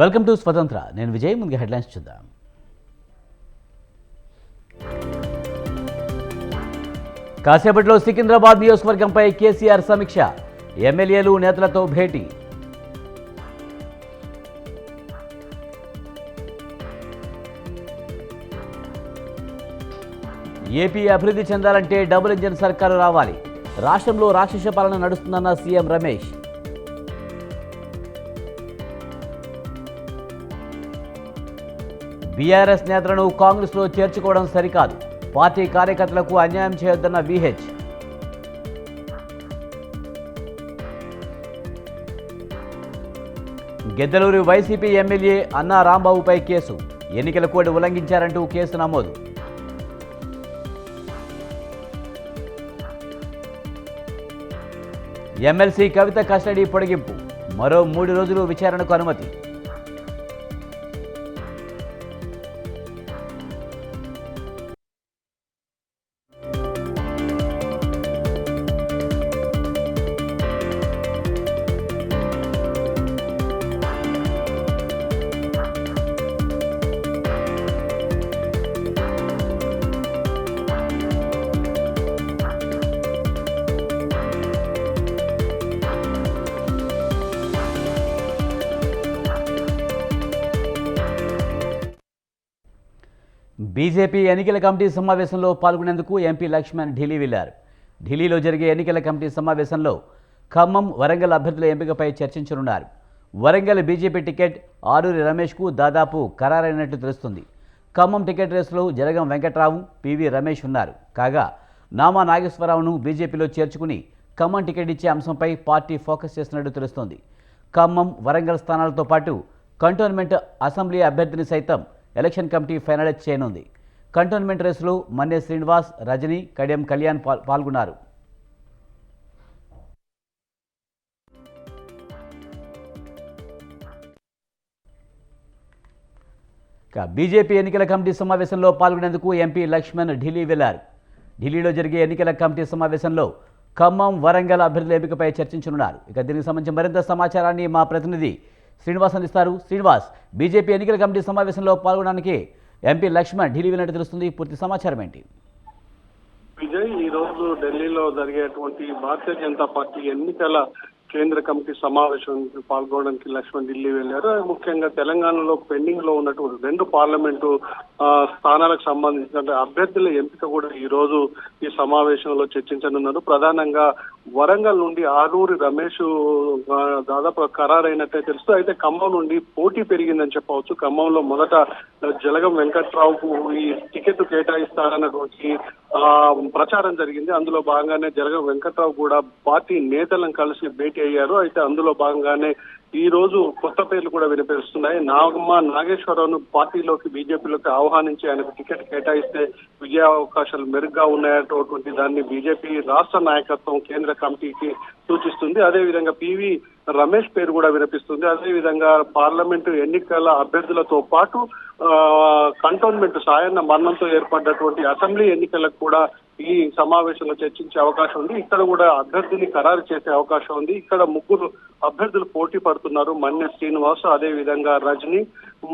Welcome to స్వతంత్ర. నేను విజయ్. ముందుగా హెడ్లైన్స్ చూద్దాం. కాసేపట్లో సికింద్రాబాద్ నియోజకవర్గంపై కేసీఆర్ సమీక్ష. ఎమ్మెల్యేలు నేతలతో భేటీ. ఏపీ అభివృద్ధి చెందాలంటే డబుల్ ఇంజన్ సర్కారు రావాలి. రాష్ట్రంలో రాక్షస పాలన నడుస్తుందన్న సీఎం రమేష్. బీఆర్ఎస్ నేతలను కాంగ్రెస్లో చేర్చుకోవడం సరికాదు. పార్టీ కార్యకర్తలకు అన్యాయం చేయొద్దన్న విహెచ్. గెద్దలూరు వైసీపీ ఎమ్మెల్యే అన్నా రాంబాబుపై కేసు. ఎన్నికల కోడ్ ఉల్లంఘించారంటూ కేసు నమోదు. ఎమ్మెల్సీ కవిత కస్టడీ పొడిగింపు. మరో 3 రోజులు విచారణకు అనుమతి. బీజేపీ ఎన్నికల కమిటీ సమావేశంలో పాల్గొనేందుకు ఎంపీ లక్ష్మణ్ ఢిల్లీ వెళ్లారు. ఢిల్లీలో జరిగే ఎన్నికల కమిటీ సమావేశంలో ఖమ్మం, వరంగల్ అభ్యర్థుల ఎంపికపై చర్చించనున్నారు. వరంగల్ బీజేపీ టికెట్ ఆరూరి రమేష్కు దాదాపు ఖరారైనట్లు తెలుస్తుంది. ఖమ్మం టికెట్ రేసులో జరగం వెంకట్రావు, పివి రమేష్ ఉన్నారు. కాగా నామా నాగేశ్వరరావును బీజేపీలో చేర్చుకుని ఖమ్మం టికెట్ ఇచ్చే అంశంపై పార్టీ ఫోకస్ చేస్తున్నట్టు తెలుస్తోంది. ఖమ్మం, వరంగల్ స్థానాలతో పాటు కంటోన్మెంట్ అసెంబ్లీ అభ్యర్థిని సైతం ఎలక్షన్ కమిటీ ఫైనలైజ్ చేయనుంది. కంటోన్మెంట్ రేసులో మన్నే శ్రీనివాస్, రజనీ, కడియం కళ్యాణ్ పాల్గొన్నారు. బీజేపీ ఎన్నికల కమిటీ సమావేశంలో పాల్గొనేందుకు ఎంపీ లక్ష్మణ్ ఢిల్లీ వెళ్లారు. ఢిల్లీలో జరిగే ఎన్నికల కమిటీ సమావేశంలో ఖమ్మం, వరంగల్ అభ్యర్థుల ఎంపికపై చర్చించనున్నారు. దీనికి సంబంధించి మరింత సమాచారాన్ని మా ప్రతినిధి శ్రీనివాస్ అందిస్తారు. శ్రీనివాస్, బీజేపీ ఎన్నికల కమిటీ సమావేశంలో పాల్గొనడానికి ఎంపీ లక్ష్మణ్ ఢిల్లీ వెళ్ళినట్టు తెలుస్తుంది. పూర్తి సమాచారం ఏంటి? విజయ్, ఈ రోజు ఢిల్లీలో జరిగేటువంటి భారతీయ జనతా పార్టీ ఎన్నికల కేంద్ర కమిటీ సమావేశానికి పాల్గొనడానికి లక్ష్మణ్ ఢిల్లీ వెళ్లారు. ముఖ్యంగా తెలంగాణలో పెండింగ్ లో ఉన్నటువంటి 2 పార్లమెంటు స్థానాలకు సంబంధించిన అభ్యర్థుల ఎంపిక కూడా ఈ రోజు ఈ సమావేశంలో చర్చించనున్నారు. ప్రధానంగా వరంగల్ నుండి ఆరూరి రమేష్ దాదాపు ఖరారైనట్టే తెలుస్తూ, అయితే ఖమ్మం నుండి పోటీ పెరిగిందని చెప్పవచ్చు. ఖమ్మంలో మొదట జలగం వెంకట్రావుకు ఈ టికెట్ కేటాయిస్తారన్నటువంటి ప్రచారం జరిగింది. అందులో భాగంగానే జలగం వెంకట్రావు కూడా పార్టీ నేతలను కలిసి భేటీ అయ్యారు. అయితే అందులో భాగంగానే ఈ రోజు కొత్త పేర్లు కూడా వినిపిస్తున్నాయి. నాగమ్మ నాగేశ్వరరావును పార్టీలోకి, బీజేపీలోకి ఆహ్వానించి ఆయనకు టికెట్ కేటాయిస్తే విజయ అవకాశాలు మెరుగ్గా ఉన్నాయనేటువంటి దాన్ని బీజేపీ రాష్ట్ర నాయకత్వం కేంద్ర కమిటీకి సూచిస్తుంది. అదేవిధంగా పివి రమేష్ పేరు కూడా వినిపిస్తుంది. అదేవిధంగా పార్లమెంటు ఎన్నికల అభ్యర్థులతో పాటు కంటోన్మెంట్ సాయన్న మరణంతో ఏర్పడ్డటువంటి అసెంబ్లీ ఎన్నికలకు కూడా ఈ సమావేశంలో చర్చించే అవకాశం ఉంది. ఇక్కడ కూడా అభ్యర్థిని ఖరారు చేసే అవకాశం ఉంది. ఇక్కడ 3 అభ్యర్థులు పోటీ పడుతున్నారు. మన్నే శ్రీనివాస్, అదే విధంగా రజనీ,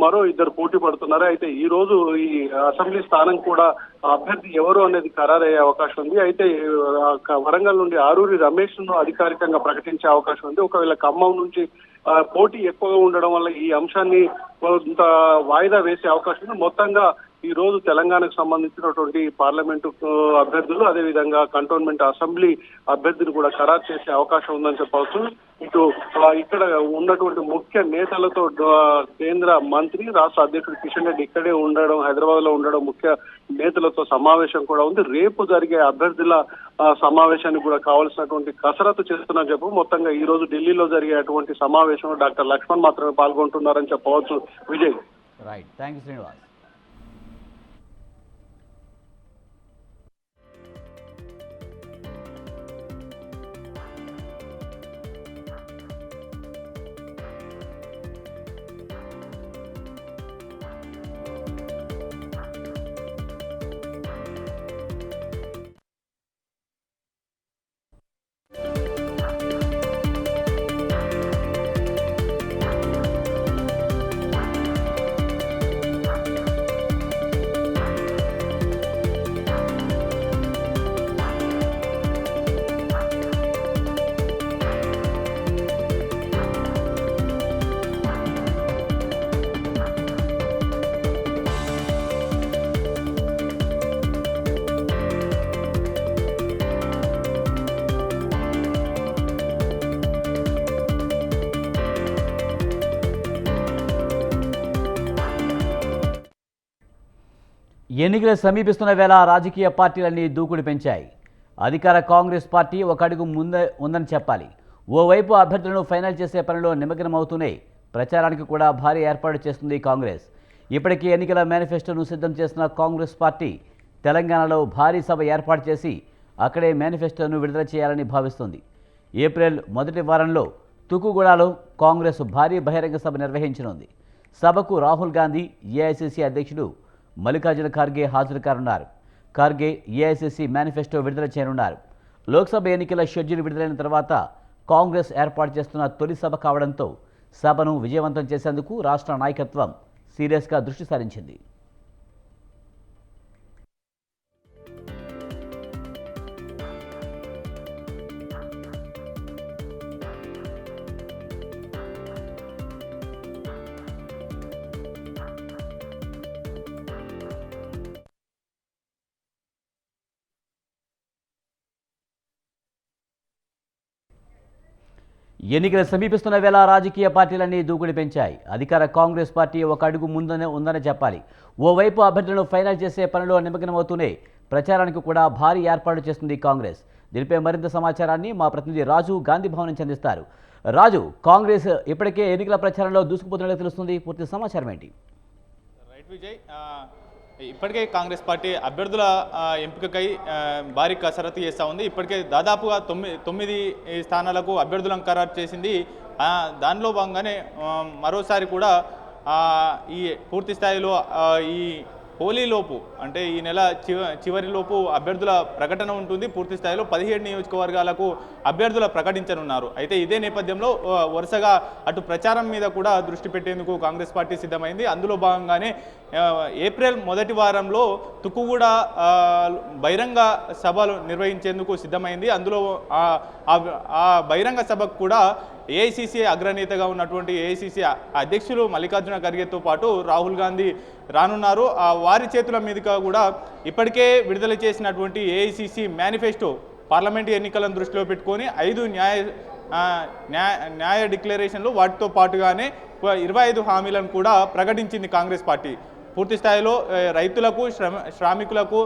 మరో 2 పోటీ పడుతున్నారు. అయితే ఈ రోజు ఈ అసెంబ్లీ స్థానం కూడా అభ్యర్థి ఎవరు అనేది ఖరారయ్యే అవకాశం ఉంది. అయితే వరంగల్ నుండి ఆరూరి రమేష్ ను అధికారికంగా ప్రకటించే అవకాశం ఉంది. ఒకవేళ ఖమ్మం నుంచి పోటీ ఎక్కువగా ఉండడం వల్ల ఈ అంశాన్ని కొంత వాయిదా వేసే అవకాశం ఉంది. మొత్తంగా ఈ రోజు తెలంగాణకు సంబంధించినటువంటి పార్లమెంటు అభ్యర్థులు, అదేవిధంగా కంటోన్మెంట్ అసెంబ్లీ అభ్యర్థిని కూడా ఖరారు చేసే అవకాశం ఉందని చెప్పవచ్చు. ఇటు ఇక్కడ ఉన్నటువంటి ముఖ్య నేతలతో కేంద్ర మంత్రి, రాష్ట్ర అధ్యక్షుడు కిషన్ రెడ్డి ఇక్కడే ఉండడం, హైదరాబాద్ లో ఉండడం, ముఖ్య నేతలతో సమావేశం కూడా ఉంది. రేపు జరిగే అభ్యర్థుల సమావేశానికి కూడా కావాల్సినటువంటి కసరత్తు చేస్తున్నారు చెప్పు. మొత్తంగా ఈ రోజు ఢిల్లీలో జరిగేటువంటి సమావేశంలో డాక్టర్ లక్ష్మణ్ మాత్రమే పాల్గొంటున్నారని చెప్పవచ్చు. Vijay. Right, thank you Srinivas. ఎన్నికలు సమీపిస్తున్న వేళ రాజకీయ పార్టీలన్నీ దూకుడు పెంచాయి. అధికార కాంగ్రెస్ పార్టీ ఒక అడుగు ముందే ఉందని చెప్పాలి. ఓవైపు అభ్యర్థులను ఫైనల్ చేసే పనిలో నిమగ్నమవుతూనే ప్రచారానికి కూడా భారీ ఏర్పాటు చేస్తుంది కాంగ్రెస్. ఇప్పటికీ ఎన్నికల మేనిఫెస్టోను సిద్ధం చేసిన కాంగ్రెస్ పార్టీ తెలంగాణలో భారీ సభ ఏర్పాటు చేసి అక్కడే మేనిఫెస్టోను విడుదల చేయాలని భావిస్తుంది. ఏప్రిల్ మొదటి వారంలో తుకుగూడలో కాంగ్రెస్ భారీ బహిరంగ సభ నిర్వహించనుంది. సభకు రాహుల్ గాంధీ, ఏఐసీసీ అధ్యక్షుడు మల్లికార్జున ఖార్గే హాజరు కానున్నారు. ఖార్గే ఏఐసీసీ మేనిఫెస్టో విడుదల చేయనున్నారు. లోక్సభ ఎన్నికల షెడ్యూల్ విడుదలైన తర్వాత కాంగ్రెస్ ఏర్పాటు చేస్తున్న తొలి సభ కావడంతో సభను విజయవంతం చేసేందుకు రాష్ట్ర నాయకత్వం సీరియస్గా దృష్టి సారించింది. ఎన్నికలు సమీపిస్తున్న వేళ రాజకీయ పార్టీలన్నీ దూకుడు పెంచాయి. అధికార కాంగ్రెస్ పార్టీ ఒక అడుగు ముందనే ఉందని చెప్పాలి. ఓవైపు అభ్యర్థులను ఫైనల్ చేసే పనిలో నిమగ్నమవుతూనే ప్రచారానికి కూడా భారీ ఏర్పాటు చేస్తుంది కాంగ్రెస్. దీనిపై మరింత సమాచారాన్ని మా ప్రతినిధి రాజు గాంధీ భవన్ నుంచి అందిస్తారు. రాజు, కాంగ్రెస్ ఇప్పటికే ఎన్నికల ప్రచారంలో దూసుకుపోతున్నట్టు తెలుస్తుంది. పూర్తి సమాచారం ఏంటి? రైట్ విజయ్, ఇప్పటికే కాంగ్రెస్ పార్టీ అభ్యర్థుల ఎంపికకై భారీ కసరత్తు చేస్తూ ఉంది. ఇప్పటికే దాదాపుగా తొమ్మిది స్థానాలకు అభ్యర్థులను ఖరారు చేసింది. దానిలో భాగంగానే మరోసారి కూడా ఈ పూర్తి స్థాయిలో ఈ హోలీలోపు అంటే ఈ నెల చివరిలోపు అభ్యర్థుల ప్రకటన ఉంటుంది. పూర్తి స్థాయిలో 17 నియోజకవర్గాలకు అభ్యర్థుల ప్రకటించనున్నారు. అయితే ఇదే నేపథ్యంలో వరుసగా అటు ప్రచారం మీద కూడా దృష్టి పెట్టేందుకు కాంగ్రెస్ పార్టీ సిద్ధమైంది. అందులో భాగంగానే ఏప్రిల్ మొదటి వారంలో తుక్కుగూడ బహిరంగ సభలు నిర్వహించేందుకు సిద్ధమైంది. అందులో ఆ బహిరంగ సభకు కూడా ఏఐసీసీ అగ్రనేతగా ఉన్నటువంటి ఏఐసీసీ అధ్యక్షులు మల్లికార్జున ఖర్గేతో పాటు రాహుల్ గాంధీ రానున్నారు. వారి చేతుల మీదుగా కూడా ఇప్పటికే విడుదల చేసినటువంటి ఏఐసీసీ మేనిఫెస్టో పార్లమెంటు ఎన్నికలను దృష్టిలో పెట్టుకొని 5 న్యాయ డిక్లరేషన్లు, వాటితో పాటుగానే 25 హామీలను కూడా ప్రకటించింది కాంగ్రెస్ పార్టీ. పూర్తి స్థాయిలో రైతులకు, శ్రామికులకు,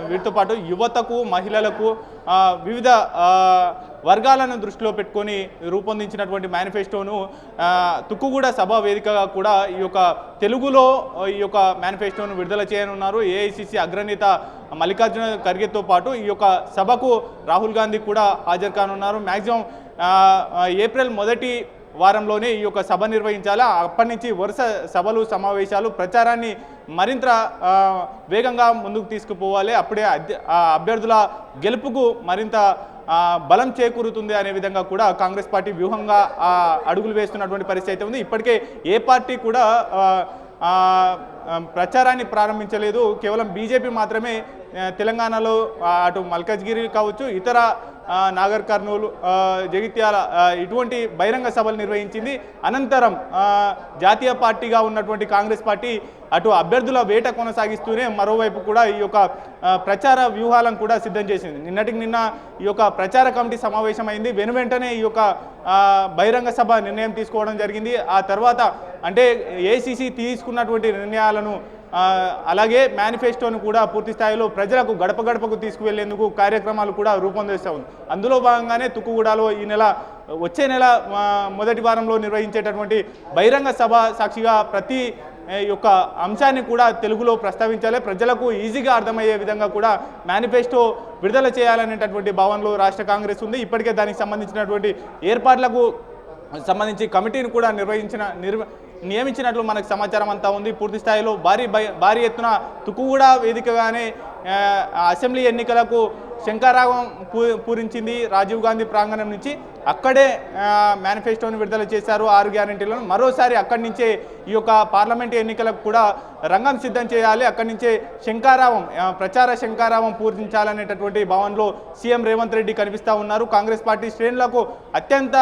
వీటితో పాటు యువతకు, మహిళలకు, వివిధ వర్గాలను దృష్టిలో పెట్టుకొని రూపొందించినటువంటి మేనిఫెస్టోను తుక్కుగూడ సభ వేదికగా కూడా ఈ యొక్క తెలుగులో ఈ యొక్క మేనిఫెస్టోను విడుదల చేయనున్నారు. ఏఐసీసీ అగ్రనేత మల్లికార్జున ఖర్గేతో పాటు ఈ యొక్క సభకు రాహుల్ గాంధీ కూడా హాజరు కానున్నారు. మ్యాక్సిమం ఏప్రిల్ మొదటి వారంలోనే ఈ యొక్క సభ నిర్వహించాలా. అప్పటి నుంచి వరుస సభలు, సమావేశాలు, ప్రచారాన్ని మరింత వేగంగా ముందుకు తీసుకుపోవాలి. అప్పుడే అభ్యర్థుల గెలుపుకు మరింత బలం చేకూరుతుంది అనే విధంగా కూడా కాంగ్రెస్ పార్టీ వ్యూహంగా అడుగులు వేస్తున్నటువంటి పరిస్థితి అయితే ఉంది. ఇప్పటికే ఏ పార్టీ కూడా ప్రచారాన్ని ప్రారంభించలేదు. కేవలం బీజేపీ మాత్రమే తెలంగాణలో అటు మల్కాజ్గిరి కావచ్చు, ఇతర నాగర్ కర్నూలు, జగిత్యాల ఇటువంటి బహిరంగ సభలు నిర్వహించింది. అనంతరం జాతీయ పార్టీగా ఉన్నటువంటి కాంగ్రెస్ పార్టీ అటు అభ్యర్థుల వేట కొనసాగిస్తూనే మరోవైపు కూడా ఈ యొక్క ప్రచార వ్యూహాలను కూడా సిద్ధం చేసింది. నిన్నటికి నిన్న ఈ యొక్క ప్రచార కమిటీ సమావేశమైంది. వెనువెంటనే ఈ యొక్క బహిరంగ సభ నిర్ణయం తీసుకోవడం జరిగింది. ఆ తర్వాత అంటే ఏఐసీసీ తీసుకున్నటువంటి నిర్ణయాలను అలాగే మేనిఫెస్టోను కూడా పూర్తి స్థాయిలో ప్రజలకు గడప గడపకు తీసుకువెళ్లేందుకు కార్యక్రమాలు కూడా రూపొందిస్తూ ఉంది. అందులో భాగంగానే తుక్కుగూడలో వచ్చే నెల మొదటి వారంలో నిర్వహించేటటువంటి బహిరంగ సభ సాక్షిగా ప్రతి యొక్క అంశాన్ని కూడా తెలుగులో ప్రస్తావించాలి. ప్రజలకు ఈజీగా అర్థమయ్యే విధంగా కూడా మేనిఫెస్టో విడుదల చేయాలనేటటువంటి భావనలో రాష్ట్ర కాంగ్రెస్ ఉంది. ఇప్పటికే దానికి సంబంధించినటువంటి ఏర్పాట్లకు సంబంధించి కమిటీని కూడా నియమించినట్లు మనకు సమాచారం అంతా ఉంది. పూర్తి స్థాయిలో భారీ ఎత్తున తుక్కుగూడ వేదికగానే అసెంబ్లీ ఎన్నికలకు శంఖారావం పూరించింది రాజీవ్ గాంధీ ప్రాంగణం నుంచి. అక్కడే మేనిఫెస్టోను విడుదల చేశారు 6 గ్యారెంటీలను. మరోసారి అక్కడి నుంచే ఈ యొక్క పార్లమెంటు ఎన్నికలకు కూడా రంగం సిద్ధం చేయాలి. అక్కడి నుంచే ప్రచార శంఖారావం పూరించాలనేటటువంటి భావనలో సీఎం రేవంత్ రెడ్డి కనిపిస్తూ ఉన్నారు. కాంగ్రెస్ పార్టీ శ్రేణులకు అత్యంత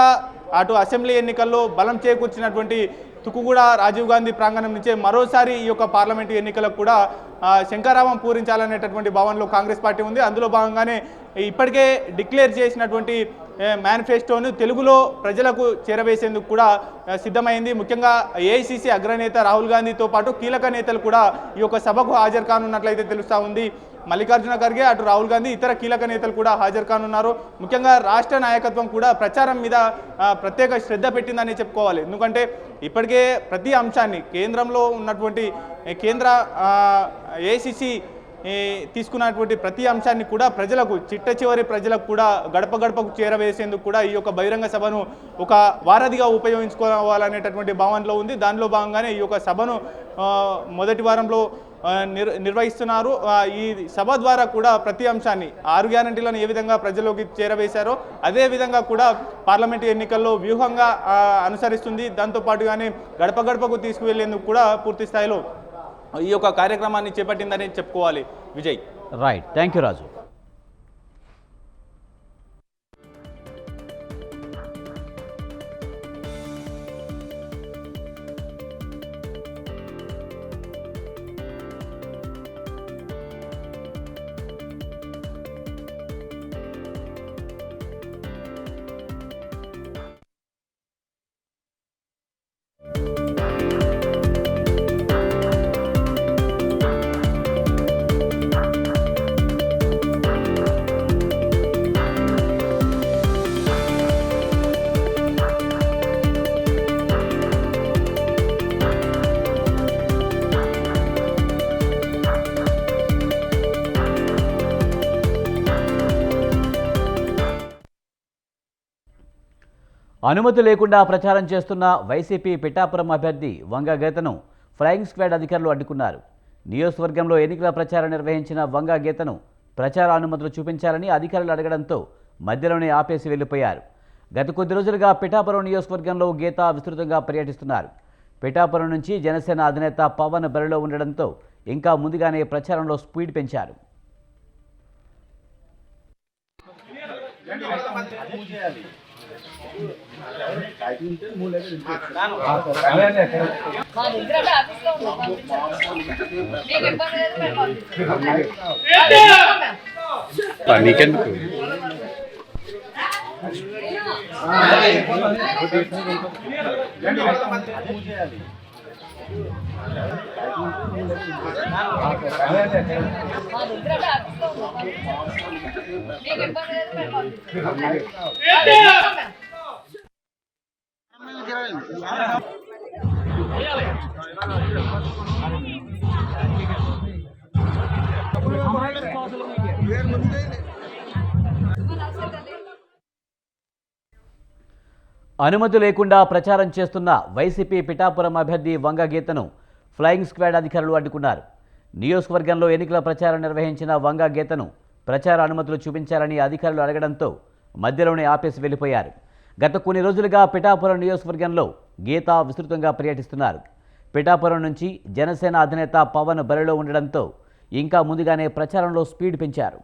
అటు అసెంబ్లీ ఎన్నికల్లో బలం చేకూర్చినటువంటి తుక్కుగూడ రాజీవ్ గాంధీ ప్రాంగణం నుంచే మరోసారి ఈ యొక్క పార్లమెంటు ఎన్నికలకు కూడా శంఖారావం పూరించాలనేటటువంటి భావనలో కాంగ్రెస్ పార్టీ ఉంది. అందులో భాగంగానే ఇప్పటికే డిక్లేర్ చేసినటువంటి మేనిఫెస్టోను తెలుగులో ప్రజలకు చేరవేసేందుకు కూడా సిద్ధమైంది. ముఖ్యంగా ఏఐసిసి అగ్రనేత రాహుల్ గాంధీతో పాటు కీలక నేతలు కూడా ఈ యొక్క సభకు హాజరు కానున్నట్లయితే తెలుస్తూ ఉంది. మల్లికార్జున ఖర్గే, అటు రాహుల్ గాంధీ, ఇతర కీలక నేతలు కూడా హాజరు కానున్నారు. ముఖ్యంగా రాష్ట్ర నాయకత్వం కూడా ప్రచారం మీద ప్రత్యేక శ్రద్ధ పెట్టిందని చెప్పుకోవాలి. ఎందుకంటే ఇప్పటికే ప్రతి అంశాన్ని కేంద్రంలో ఉన్నటువంటి కేంద్ర ఏఐసిసి తీసుకున్నటువంటి ప్రతి అంశాన్ని కూడా ప్రజలకు చిట్ట చివరి ప్రజలకు కూడా గడప గడపకు చేరవేసేందుకు కూడా ఈ యొక్క బహిరంగ సభను ఒక వారధిగా ఉపయోగించుకోవాలనేటటువంటి భావనలో ఉంది. దానిలో భాగంగానే ఈ యొక్క సభను మొదటి వారంలో నిర్వహిస్తున్నారు. ఈ సభ ద్వారా కూడా ప్రతి అంశాన్ని 6 గ్యారంటీలను ఏ విధంగా ప్రజల్లోకి చేరవేశారో అదే విధంగా కూడా పార్లమెంటు ఎన్నికల్లో వ్యూహంగా అనుసరిస్తుంది. దాంతోపాటుగానే గడప గడపకు తీసుకువెళ్లేందుకు కూడా పూర్తి స్థాయిలో ఈ యొక్క కార్యక్రమాన్ని చేపట్టిందని చెప్పుకోవాలి. విజయ్. రైట్, థ్యాంక్ యూ రాజు. అనుమతి లేకుండా ప్రచారం చేస్తున్న వైసీపీ పిఠాపురం అభ్యర్థి వంగ గీతను ఫ్లయింగ్ స్క్వాడ్ అధికారులు అడ్డుకున్నారు. నియోజకవర్గంలో ఎన్నికల ప్రచారం నిర్వహించిన వంగ గీతను ప్రచార అనుమతులు చూపించాలని అధికారులు అడగడంతో మధ్యలోనే ఆపేసి వెళ్లిపోయారు. గత కొద్ది రోజులుగా పిఠాపురం నియోజకవర్గంలో గీత విస్తృతంగా పర్యటిస్తున్నారు. పిఠాపురం నుంచి జనసేన అధినేత పవన్ బరిలో ఉండడంతో ఇంకా ముందుగానే ప్రచారంలో స్పీడ్ పెంచారు. నీకెందుకు అనుమతి లేకుండా ప్రచారం చేస్తున్న వైసీపీ పిఠాపురం అభ్యర్థి వంగ గీతను ఫ్లయింగ్ స్క్వాడ్ అధికారులు అడ్డుకున్నారు. నియోజకవర్గంలో ఎన్నికల ప్రచారం నిర్వహించిన వంగ గీతను ప్రచార అనుమతులు చూపించాలని అధికారులు అడగడంతో మధ్యలోనే ఆపేసి వెళ్లిపోయారు. గత కొన్ని రోజులుగా పిఠాపురం నియోజకవర్గంలో గీత విస్తృతంగా పర్యటిస్తున్నారు. పిఠాపురం నుంచి జనసేన అధినేత పవన్ బరిలో ఉండడంతో ఇంకా ముందుగానే ప్రచారంలో స్పీడ్ పెంచారు.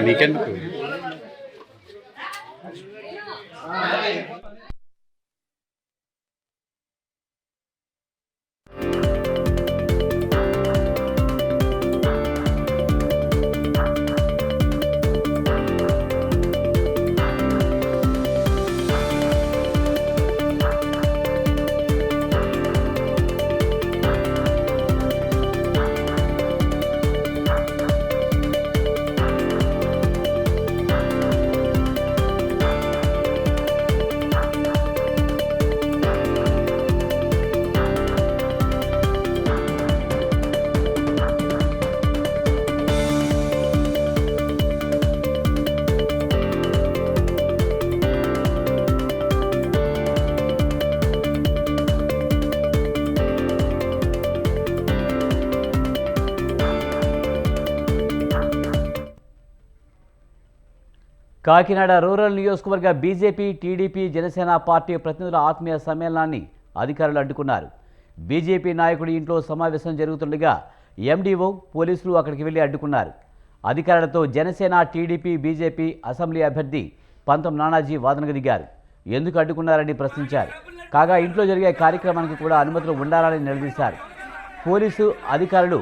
నీకెందుకు కాకినాడ రూరల్ నియోజకవర్గ బీజేపీ, టీడీపీ, జనసేన పార్టీ ప్రతినిధుల ఆత్మీయ సమ్మేళనాన్ని అధికారులు అడ్డుకున్నారు. బీజేపీ నాయకుడి ఇంట్లో సమావేశం జరుగుతుండగా ఎండీఓ, పోలీసులు అక్కడికి వెళ్లి అడ్డుకున్నారు. అధికారులతో జనసేన, టీడీపీ, బీజేపీ అసెంబ్లీ అభ్యర్థి పంతం నానాజీ వాదనకు దిగారు. ఎందుకు అడ్డుకున్నారని ప్రశ్నించారు. కాగా ఇంట్లో జరిగే కార్యక్రమానికి కూడా అనుమతులు ఉండాలని నిలదీశారు. పోలీసు అధికారులు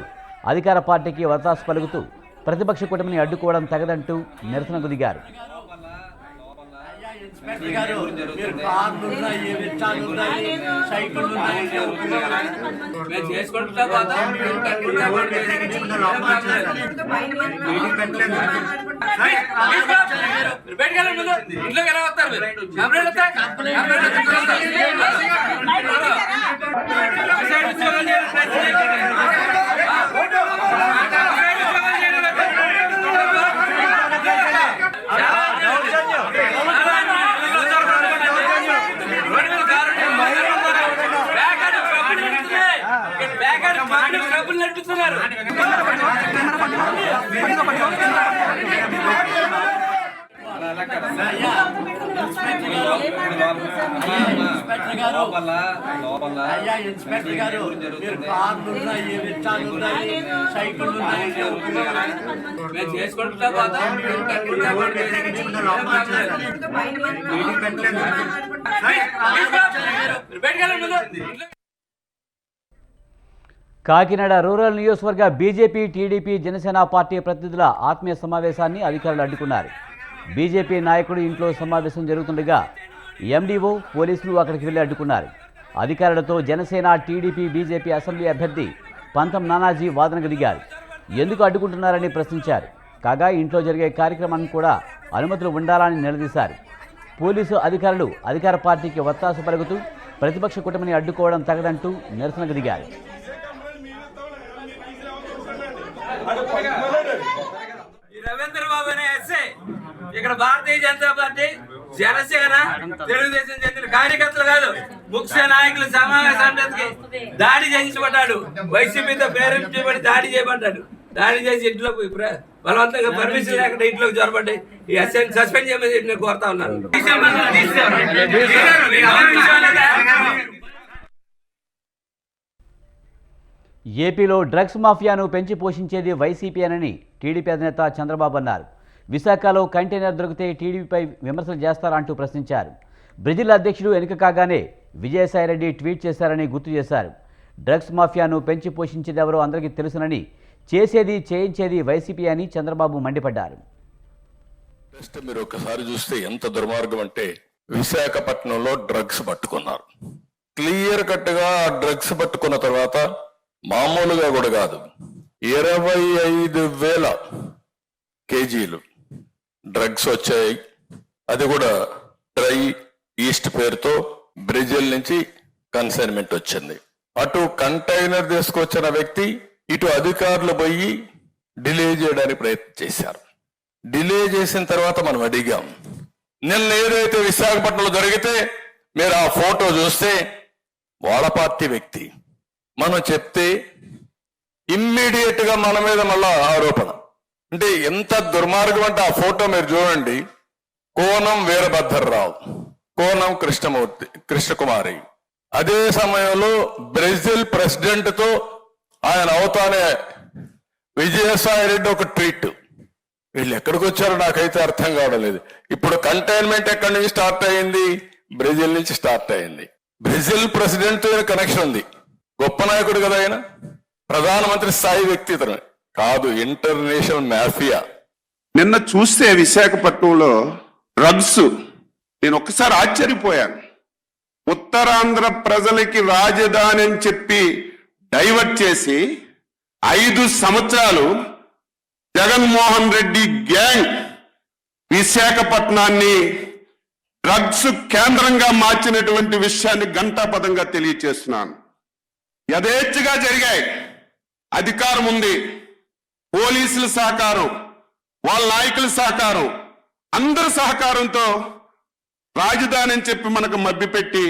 అధికార పార్టీకి వత్తాసు పలుకుతూ ప్రతిపక్ష కూటమిని అడ్డుకోవడం తగదంటూ నిరసనకు దిగారు. కాకినాడ రూరల్ నియోజకవర్గ బీజేపీ, టీడీపీ, జనసేన పార్టీ ప్రతినిధుల ఆత్మీయ సమావేశాన్ని అధికారులు అడ్డుకున్నారు. బీజేపీ నాయకుడు ఇంట్లో సమావేశం జరుగుతుండగా ఎండీఓ, పోలీసులు అక్కడికి వెళ్లి అడ్డుకున్నారు. అధికారులతో జనసేన, టీడీపీ, బీజేపీ అసెంబ్లీ అభ్యర్థి పంతం నానాజీ వాదనకు దిగారు. ఎందుకు అడ్డుకుంటున్నారని ప్రశ్నించారు. కాగా ఇంట్లో జరిగే కార్యక్రమానికి కూడా అనుమతులు ఉండాలని నిలదీశారు. పోలీసు అధికారులు అధికార పార్టీకి వత్తాసు పలుకుతూ ప్రతిపక్ష కూటమిని అడ్డుకోవడం తగదంటూ నిరసనకు దిగారు. రవీంద్ర బాబు అనే ఎస్ఐ ఇక్కడ భారతీయ జనతా పార్టీ, జనసేన, తెలుగుదేశం చెందిన కార్యకర్తలు కాదు, ముఖ్య నాయకుల సమావేశానికి దాడి చేయించబడ్డాడు. వైసీపీతో ప్రేరేపించబడి దాడి చేయబడ్డాడు. దాడి చేసి ఇంట్లో బలవంతంగా పర్మిషన్ లేకుండా ఇంట్లోకి జొరబడ్డాయి. ఈ ఎస్ఐ సస్పెండ్ చేయమని నేను కోరుతా ఉన్నాను. ఏపీలో డ్రగ్స్ మాఫియాను పెంచి పోషించేది వైసీపీ అని టీడీపీ అధినేత చంద్రబాబు అన్నారు. విశాఖలో కంటైనర్ దొరికితే టీడీపీపై విమర్శలు చేస్తారంటూ ప్రశ్నించారు. బ్రెజిల్ అధ్యక్షుడు ఎన్నిక కాగానే విజయసాయిరెడ్డి ట్వీట్ చేశారని గుర్తు చేశారు. డ్రగ్స్ మాఫియాను పెంచి పోషించేది ఎవరో అందరికీ తెలుసునని, చేసేది చేయించేది వైసీపీ అని చంద్రబాబు మండిపడ్డారు. మీరు ఒకసారి చూస్తే ఎంత దుర్మార్గం అంటే, విశాఖపట్నంలో డ్రగ్స్ పట్టుకున్నారు. క్లియర్ కట్ గా డ్రగ్స్ పట్టుకున్న తర్వాత మామూలుగా కూడా కాదు, 25,000 కేజీలు డ్రగ్స్ వచ్చాయి. అది కూడా డ్రై ఈస్ట్ పేరుతో బ్రెజిల్ నుంచి కన్సైన్మెంట్ వచ్చింది. అటు కంటైనర్ తీసుకొచ్చిన వ్యక్తి, ఇటు అధికారులు పోయి డిలే చేయడానికి ప్రయత్నం చేశారు. డిలే చేసిన తర్వాత మనం అడిగాం, నిన్న ఏదైతే విశాఖపట్నంలో జరిగితే మీరు ఆ ఫోటో చూస్తే వాళ్ళ పార్టీ వ్యక్తి, మనం చెప్తే ఇమ్మీడియట్ గా మన మీద మళ్ళా ఆరోపణ. అంటే ఎంత దుర్మార్గం అంటే, ఆ ఫోటో మీరు చూడండి. కోనం వీరభద్రరావు, కోనం కృష్ణకుమారి. అదే సమయంలో బ్రెజిల్ ప్రెసిడెంట్ తో ఆయన అవుతానే విజయసాయి రెడ్డి ఒక ట్వీట్. వీళ్ళు ఎక్కడికి వచ్చారో నాకైతే అర్థం కావడం లేదు. ఇప్పుడు కంటైన్మెంట్ ఎక్కడి నుంచి స్టార్ట్ అయింది? బ్రెజిల్ నుంచి స్టార్ట్ అయింది. బ్రెజిల్ ప్రెసిడెంట్ తో కనెక్షన్ ఉంది. గొప్ప నాయకుడు కదా ఆయన, ప్రధానమంత్రి స్థాయి వ్యక్తి కాదు, ఇంటర్నేషనల్ మాఫియా. నిన్న చూస్తే విశాఖపట్నంలో డ్రగ్స్, నేను ఒక్కసారి ఆశ్చర్యపోయాను. ఉత్తరాంధ్ర ప్రజలకి రాజధాని అని చెప్పి డైవర్ట్ చేసి 5 సంవత్సరాలు జగన్మోహన్ రెడ్డి గ్యాంగ్ విశాఖపట్నాన్ని డ్రగ్స్ కేంద్రంగా మార్చినటువంటి విషయాన్ని ఘంటాపథంగా తెలియచేస్తున్నాను. యథేచ్ఛగా జరిగాయి. అధికారం ఉంది, పోలీసుల సహకారం, వాళ్ళ నాయకుల సహకారం, అందరి సహకారంతో రాజధాని అని చెప్పి మనకు మభ్యపెట్టి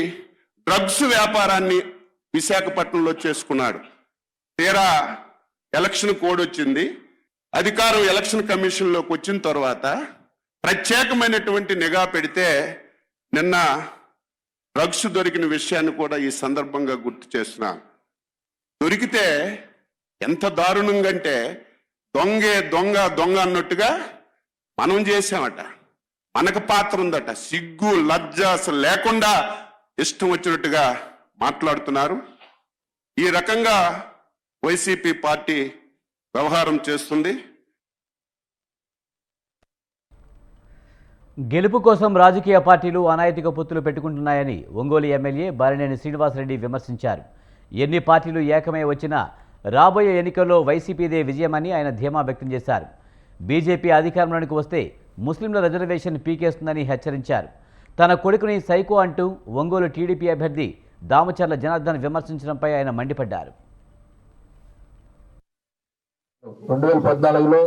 డ్రగ్స్ వ్యాపారాన్ని విశాఖపట్నంలో చేసుకున్నాడు. తీరా ఎలక్షన్ కోడ్ వచ్చింది, అధికారం ఎలక్షన్ కమిషన్లోకి వచ్చిన తర్వాత ప్రత్యేకమైనటువంటి నిఘా పెడితే నిన్న డ్రగ్స్ దొరికిన విషయాన్ని కూడా ఈ సందర్భంగా గుర్తు చేస్తున్నాను. దొరికితే ఎంత దారుణంగా అంటే, దొంగే దొంగ దొంగ అన్నట్టుగా మనం చేసామట. మనకు పాత్ర ఉందట. సిగ్గు లజ్జ అసలు లేకుండా ఇష్టం వచ్చినట్టుగా మాట్లాడుతున్నారు. ఈ రకంగా వైసీపీ పార్టీ వ్యవహారం చేస్తుంది. గెలుపు కోసం రాజకీయ పార్టీలు అనైతిక పొత్తులు పెట్టుకుంటున్నాయని ఒంగోలు ఎమ్మెల్యే బాలినేని శ్రీనివాసరెడ్డి విమర్శించారు. ఎన్ని పార్టీలు ఏకమై వచ్చినా రాబోయే ఎన్నికల్లో వైసీపీదే విజయమని ఆయన ధీమా వ్యక్తం చేశారు. బీజేపీ అధికారంలోకి వస్తే ముస్లింల రిజర్వేషన్ పీకేస్తుందని హెచ్చరించారు. తన కొడుకుని సైకో అంటూ ఒంగోలు టీడీపీ అభ్యర్థి దామచర్ల జనార్దన్ విమర్శించడంపై ఆయన మండిపడ్డారు. 2014లో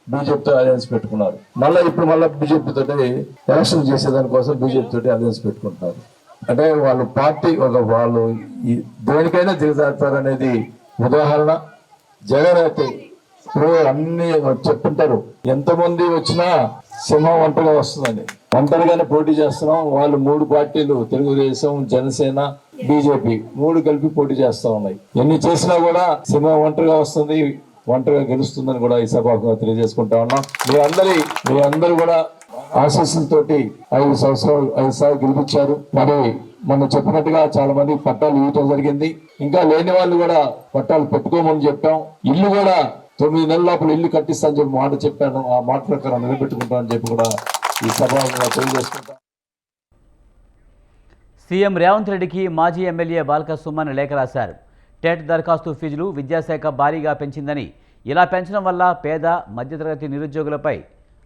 బీజేపీతో అలయన్స్ పెట్టుకున్నారు. ఇప్పుడు బీజేపీ తోటి ఎలక్షన్ చేసేదాని కోసం బీజేపీ తోటి అలయన్స్ పెట్టుకుంటున్నారు. అంటే వాళ్ళు పార్టీ వాళ్ళు దేనికైనా దిగజారుతారనేది ఉదాహరణ. జగన్ అయితే ఇప్పుడు అన్ని చెప్తుంటారు, ఎంతమంది వచ్చినా సింహం ఒంటరిగా వస్తుందని. ఒంటరిగానే పోటీ చేస్తున్నాం. వాళ్ళు 3 పార్టీలు, తెలుగుదేశం, జనసేన, బీజేపీ 3 కలిపి పోటీ చేస్తా ఉన్నాయి. ఎన్ని చేసినా కూడా సింహం ఒంటరిగా వస్తుంది, ఒంటరిగా గెలుస్తుందని కూడా ఈ సభాగా తెలియజేసుకుంటా ఉన్నాం. మీ అందరూ కూడా ఆశీస్సులతోటి 5 సార్లు గెలిపించారు. మరి మనం చెప్పినట్టుగా చాలా మంది పట్టాలు ఇవ్వటం జరిగింది. ఇంకా లేని వాళ్ళు కూడా పట్టాలు పెట్టుకోమని చెప్పాం. ఇల్లు కూడా 9 నెలల లోపల ఇల్లు కట్టిస్తానని చెప్పి మాట చెప్పాను. ఆ మాట ప్రకారం నిలబెట్టుకుంటామని చెప్పి కూడా ఈ సభగా తెలియజేసుకుంటాం. సీఎం రేవంత్ రెడ్డికి మాజీ ఎమ్మెల్యే బాల్క సుమన్ లేఖ రాశారు. టెట్ దరఖాస్తు ఫీజులు విద్యాశాఖ భారీగా పెంచిందని, ఇలా పెంచడం వల్ల పేద మధ్యతరగతి నిరుద్యోగులపై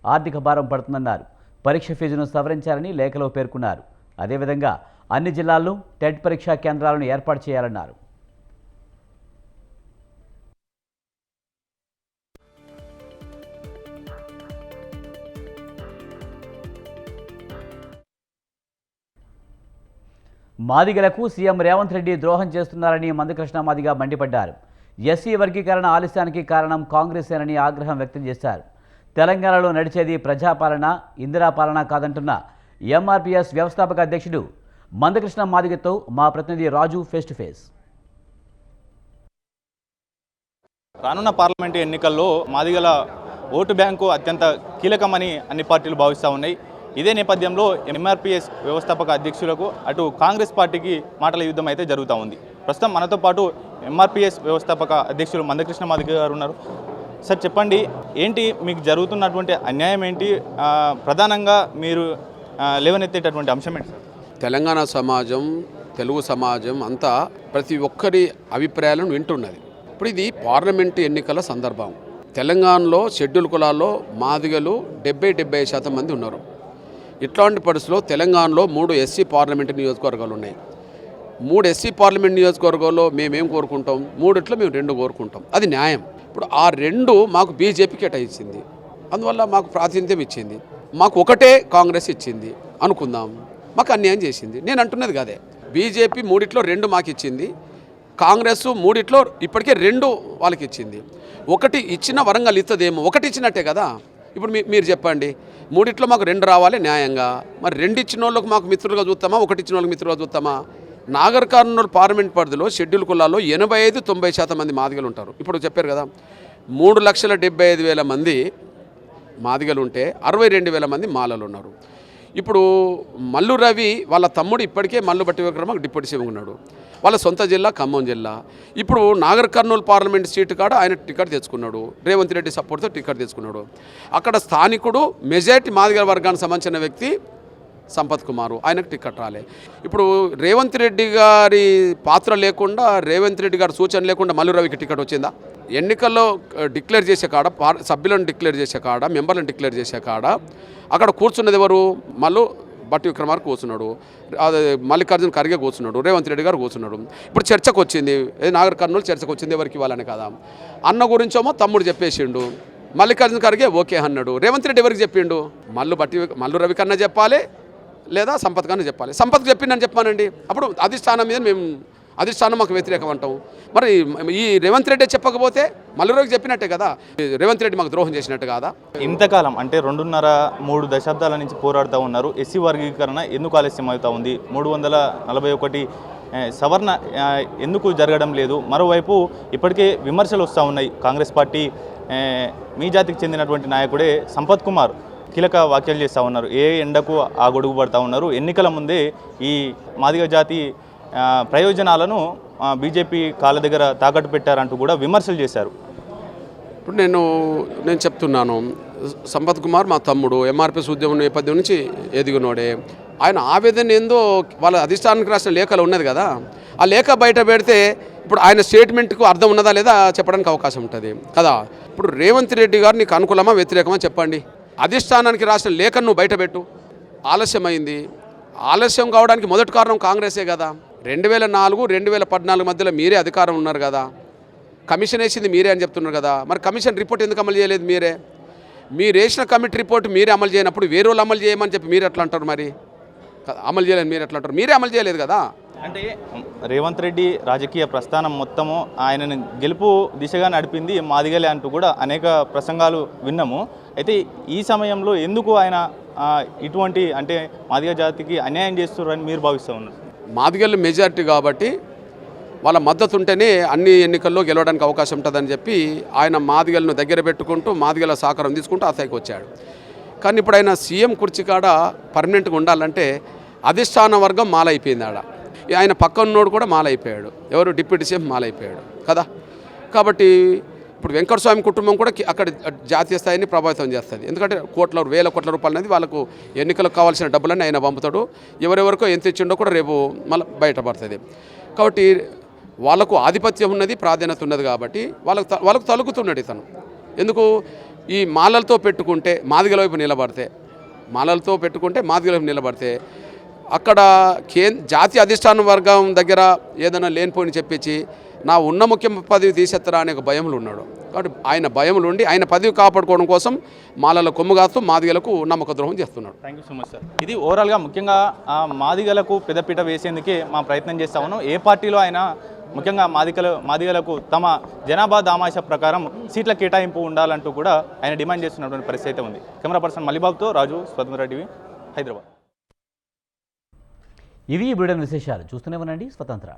ఆర్థిక భారం పడుతుందన్నారు. పరీక్ష ఫీజును సవరించాలని లేఖలో పేర్కొన్నారు. అదేవిధంగా అన్ని జిల్లాల్లో టెట్ పరీక్షా కేంద్రాలను ఏర్పాటు చేయాలన్నారు. మాదిగలకు సీఎం రేవంత్ రెడ్డి ద్రోహం చేస్తున్నారని మందకృష్ణ మాదిగ మండిపడ్డారు. ఎస్సీ వర్గీకరణ ఆలస్యానికి కారణం కాంగ్రెసేనని ఆగ్రహం వ్యక్తం చేశారు. తెలంగాణలో నడిచేది ప్రజాపాలన, ఇందిరాపాలన కాదంటున్న ఎంఆర్పీఎస్ వ్యవస్థాపక అధ్యక్షుడు మందకృష్ణ మాదిగతో మా ప్రతినిధి రాజు ఫేస్ టు ఫేస్. రానున్న పార్లమెంటు ఎన్నికల్లో మాదిగల ఓటు బ్యాంకు అత్యంత కీలకమని అన్ని పార్టీలు భావిస్తూ ఉన్నాయి. ఇదే నేపథ్యంలో ఎంఆర్పీఎస్ వ్యవస్థాపక అధ్యక్షులకు అటు కాంగ్రెస్ పార్టీకి మాటల యుద్ధం అయితే జరుగుతూ ఉంది. ప్రస్తుతం మనతో పాటు ఎంఆర్పీఎస్ వ్యవస్థాపక అధ్యక్షులు మందకృష్ణ మాదిగ గారు ఉన్నారు. సార్ చెప్పండి, ఏంటి మీకు జరుగుతున్నటువంటి అన్యాయం ఏంటి? ప్రధానంగా మీరు లేవనెత్తేటటువంటి అంశం ఏంటి సార్? తెలంగాణ సమాజం, తెలుగు సమాజం అంతా ప్రతి ఒక్కరి అభిప్రాయాలను వింటున్నది. ఇప్పుడు ఇది పార్లమెంటు ఎన్నికల సందర్భం. తెలంగాణలో షెడ్యూల్ కులాల్లో మాదిగలు 70% మంది ఉన్నారు. ఇట్లాంటి పరిస్థితుల్లో తెలంగాణలో 3 ఎస్సీ పార్లమెంటు నియోజకవర్గాలు ఉన్నాయి. 3 ఎస్సీ పార్లమెంట్ నియోజకవర్గాల్లో మేమేం కోరుకుంటాం? 3 మేము 2 కోరుకుంటాం. అది న్యాయం. ఇప్పుడు ఆ 2 మాకు బీజేపీ కేటాయించింది, అందువల్ల మాకు ప్రాతినిధ్యం ఇచ్చింది. మాకు ఒకటే కాంగ్రెస్ ఇచ్చింది అనుకుందాం, మాకు అన్యాయం చేసింది. నేను అంటున్నది కాదే, బీజేపీ 3లో 2 మాకు ఇచ్చింది, కాంగ్రెస్ 3లో ఇప్పటికే 2 వాళ్ళకి ఇచ్చింది. 1 ఇచ్చిన వరంగల్ ఇస్తుందేమో, 1 ఇచ్చినట్టే కదా. ఇప్పుడు మీరు చెప్పండి, 3లో మాకు 2 రావాలి న్యాయంగా. మరి 2 ఇచ్చిన వాళ్ళకు మాకు మిత్రులుగా చూస్తామా, 1 ఇచ్చిన వాళ్ళకి మిత్రులుగా చూస్తామా? నాగర్ కర్నూలు పార్లమెంట్ పరిధిలో షెడ్యూల్ కులాల్లో 85-90% మంది మాదిగలు ఉంటారు. ఇప్పుడు చెప్పారు కదా, 3,75,000 మంది మాదిగలు ఉంటే 62,000 మంది మాలలు ఉన్నారు. ఇప్పుడు మల్లు రవి వాళ్ళ తమ్ముడు ఇప్పటికే మల్లు బట్టి విక్రమకు డిప్యూటీ సీఎం ఉన్నాడు. వాళ్ళ సొంత జిల్లా ఖమ్మం జిల్లా. ఇప్పుడు నాగర్ కర్నూలు పార్లమెంట్ సీటు కాడ ఆయన టికెట్ తెచ్చుకున్నాడు, రేవంత్ రెడ్డి సపోర్ట్తో టికెట్ తెచ్చుకున్నాడు. అక్కడ స్థానికుడు మెజారిటీ మాదిగల వర్గానికి సంబంధించిన వ్యక్తి సంపత్ కుమారు, ఆయనకు టికెట్ రాలే. ఇప్పుడు రేవంత్ రెడ్డి గారి పాత్ర లేకుండా, రేవంత్ రెడ్డి గారి సూచన లేకుండా మల్లు రవికి టికెట్ వచ్చిందా? ఎన్నికల్లో డిక్లేర్ చేసే కాడ, సభ్యులను డిక్లేర్ చేసే కాడ, మెంబర్లను డిక్లేర్ చేసే కాడ అక్కడ కూర్చున్నది ఎవరు? మల్లు బట్టి విక్రమార్క కూర్చున్నాడు, మల్లికార్జున ఖర్గే కూర్చున్నాడు, రేవంత్ రెడ్డి గారు కూర్చున్నాడు. ఇప్పుడు చర్చకు వచ్చింది, నాగర్ కర్నూలు చర్చకు వచ్చింది, ఎవరికి ఇవ్వాలని కదా. అన్న గురించేమో తమ్ముడు చెప్పేసిండు, మల్లికార్జున ఖర్గే ఓకే అన్నాడు. రేవంత్ రెడ్డి ఎవరికి చెప్పిండు? మల్లు రవి కన్నా చెప్పాలి, లేదా సంపత్ కన్నా చెప్పాలి. సంపత్కి చెప్పిండని చెప్పానండి. అప్పుడు అధిష్టానం మీద మేము, అధిష్టానం మాకు వ్యతిరేకం అంటాం. మరి ఈ రేవంత్ రెడ్డి చెప్పకపోతే మల్లు రవికి చెప్పినట్టే కదా, రేవంత్ రెడ్డి మాకు ద్రోహం చేసినట్టు కాదా? ఇంతకాలం అంటే 2.5-3 దశాబ్దాల నుంచి పోరాడుతూ ఉన్నారు. ఎస్సీ వర్గీకరణ ఎందుకు ఆలస్యం అవుతూ ఉంది? 341 సవరణ ఎందుకు జరగడం లేదు? మరోవైపు ఇప్పటికే విమర్శలు వస్తూ ఉన్నాయి. కాంగ్రెస్ పార్టీ మీ జాతికి చెందినటువంటి నాయకుడే సంపత్ కుమార్ కీలక వ్యాఖ్యలు చేస్తూ ఉన్నారు. ఏ ఎండకు ఆ గొడుగు పడుతూ ఉన్నారు. ఎన్నికల ముందే ఈ మాదిగ జాతి ప్రయోజనాలను బీజేపీ కాళ్ళ దగ్గర తాకట్టు పెట్టారంటూ కూడా విమర్శలు చేశారు. ఇప్పుడు నేను చెప్తున్నాను, సంపత్ కుమార్ మా తమ్ముడు, ఎంఆర్పిఎస్ ఉద్యమం నేపథ్యం నుంచి ఎదిగినోడే. ఆయన ఆవేదన ఏందో వాళ్ళ అధిష్టానానికి రాసిన లేఖలో ఉన్నది కదా, ఆ లేఖ బయట పెడితే ఇప్పుడు ఆయన స్టేట్మెంట్కు అర్థం ఉన్నదా లేదా చెప్పడానికి అవకాశం ఉంటుంది కదా. ఇప్పుడు రేవంత్ రెడ్డి గారు నీకు అనుకూలమా వ్యతిరేకమా చెప్పండి. అధిష్టానానికి రాసిన లేఖను నువ్వు బయటపెట్టు. ఆలస్యమైంది. ఆలస్యం కావడానికి మొదటి కారణం కాంగ్రెసే కదా. 2004, 2014 మధ్యలో మీరే అధికారం ఉన్నారు కదా. కమిషన్ వేసింది మీరే అని చెప్తున్నారు కదా. మరి కమిషన్ రిపోర్ట్ ఎందుకు అమలు చేయలేదు? మీరు వేసిన కమిటీ రిపోర్ట్ మీరే అమలు చేయనప్పుడు వేరే వాళ్ళు అమలు చేయమని చెప్పి మీరు ఎట్లా అంటారు? మరి అమలు చేయలేదు మీరు ఎట్లా అంటారు? మీరే అమలు చేయలేదు కదా. అంటే రేవంత్ రెడ్డి రాజకీయ ప్రస్థానం మొత్తము ఆయనను గెలుపు దిశగా నడిపింది మాదిగలే అంటూ కూడా అనేక ప్రసంగాలు విన్నాము. అయితే ఈ సమయంలో ఎందుకు ఆయన ఇటువంటి అంటే మాదిగ జాతికి అన్యాయం చేస్తున్నారని మీరు భావిస్తూ ఉన్నారు? మాదిగలు మెజారిటీ కాబట్టి వాళ్ళ మద్దతు ఉంటేనే అన్ని ఎన్నికల్లో గెలవడానికి అవకాశం ఉంటుందని చెప్పి ఆయన మాదిగలను దగ్గర పెట్టుకుంటూ మాదిగల సహకారం తీసుకుంటూ ఆ స్థాయికి వచ్చాడు. కానీ ఇప్పుడు ఆయన సీఎం కుర్చీ కాడ పర్మనెంట్గా ఉండాలంటే అధిష్టాన వర్గం మాలైపోయింది. ఆయన పక్కన్నోడు కూడా మాలైపోయాడు. ఎవరు? డిప్యూటీ సీఎం మాలైపోయాడు కదా. కాబట్టి ఇప్పుడు వెంకటస్వామి కుటుంబం కూడా అక్కడ జాతీయ స్థాయిని ప్రభావితం చేస్తుంది. ఎందుకంటే వేల కోట్ల రూపాయలు అనేది వాళ్ళకు ఎన్నికలకు కావాల్సిన డబ్బులన్నీ ఆయన పంపుతాడు. ఎవరెవరికో ఎంత ఇచ్చిండో కూడా రేపు మళ్ళీ బయటపడుతుంది. కాబట్టి వాళ్ళకు ఆధిపత్యం ఉన్నది, ప్రాధాన్యత ఉన్నది కాబట్టి వాళ్ళకు తలుగుతున్నాడు ఇతను. ఎందుకు? ఈ మాలలతో పెట్టుకుంటే మాదిగల వైపు నిలబడితే అక్కడ జాతీయ అధిష్టాన వర్గం దగ్గర ఏదైనా లేనిపోని చెప్పించి నా ఉన్న ముఖ్య పదవి తీసేత్తరా అనే ఒక భయములు ఉన్నాడు. కాబట్టి ఆయన భయములు ఉండి ఆయన పదవి కాపాడుకోవడం కోసం మాలల కొమ్ము కాస్తూ మాదిగలకు నమ్మక ద్రోహం చేస్తున్నాడు. Thank you so much sir. ఇది ఓవరాల్గా ముఖ్యంగా మాదిగలకు పెద్దపీట వేసేందుకే మా ప్రయత్నం చేస్తా ఉన్నాం. ఏ పార్టీలో అయినా ముఖ్యంగా మాదిగలకు తమ జనాభా దామాష ప్రకారం సీట్ల కేటాయింపు ఉండాలంటూ కూడా ఆయన డిమాండ్ చేస్తున్నటువంటి పరిస్థితి అయితే ఉంది. కెమెరా పర్సన్ మలిబాబుతో రాజు, స్వతంత్ర టీవీ, హైదరాబాద్. ఇవి ఈ బ్రిటన్ విశేషాలు. చూస్తూనే ఉండండి స్వతంత్ర.